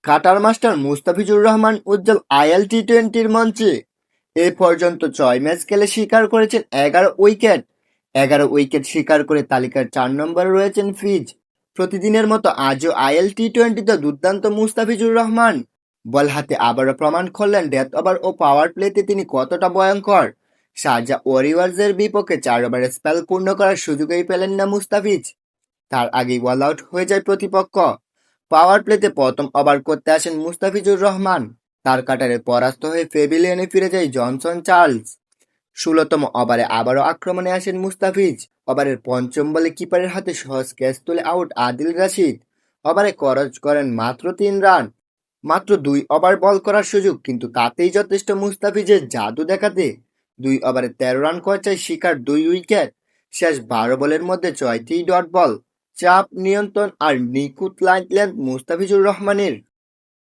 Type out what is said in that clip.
Cutter master Mustafizur Rahman উজ্জ্বল IL টি-টোয়েন্টির মঞ্চে এ পর্যন্ত ৬ match খেলে শিকার করেছেন ১১ উইকেট। ১১ উইকেট শিকার করে তালিকার ৪ নম্বরে রয়েছেন ফিজ। প্রতিদিনের মতো আজও আইএল টি-টোয়েন্টিতে দুর্দান্ত মুস্তাফিজুর রহমান। বল হাতে আবারও প্রমাণ করলেন ডেথ ওভার ও পাওয়ার প্লেতে তিনি কতটা ভয়ঙ্কর। শারজা ওয়ারিয়র্সের বিপক্ষে ৪ ওভারের স্পেল পূর্ণ করার সুযোগই পেলেন না মুস্তাফিজ। তার আগেই অল আউট হয়ে যায় প্রতিপক্ষ। পাওয়ার প্লেতে প্রথম ওভার করতে আসেন মুস্তাফিজুর রহমান। তার কাটারে পরাস্ত হয়ে প্যাভিলিয়নে ফিরে যায় জনসন চার্লস। ১৬তম ওভারে আবারও আক্রমণে আসেন মুস্তাফিজ। ওভারের পঞ্চম বলে কিপারের হাতে সহজ ক্যাচ তুলে আউট আদিল রাশিদ। ওভারে খরচ করেন মাত্র ৩ রান। মাত্র ২ ওভার বল করার সুযোগ, কিন্তু তাতেই যথেষ্ট মুস্তাফিজের জাদু দেখাতে। ২ ওভারে ১৩ রান খরচায় শিকার ২ উইকেট। শেষ ১২ বলের মধ্যে ৬টি ডট বল। চাপ নিয়ন্ত্রণ আর নিখুঁত লাইন লেন্থ মুস্তাফিজুর রহমানের।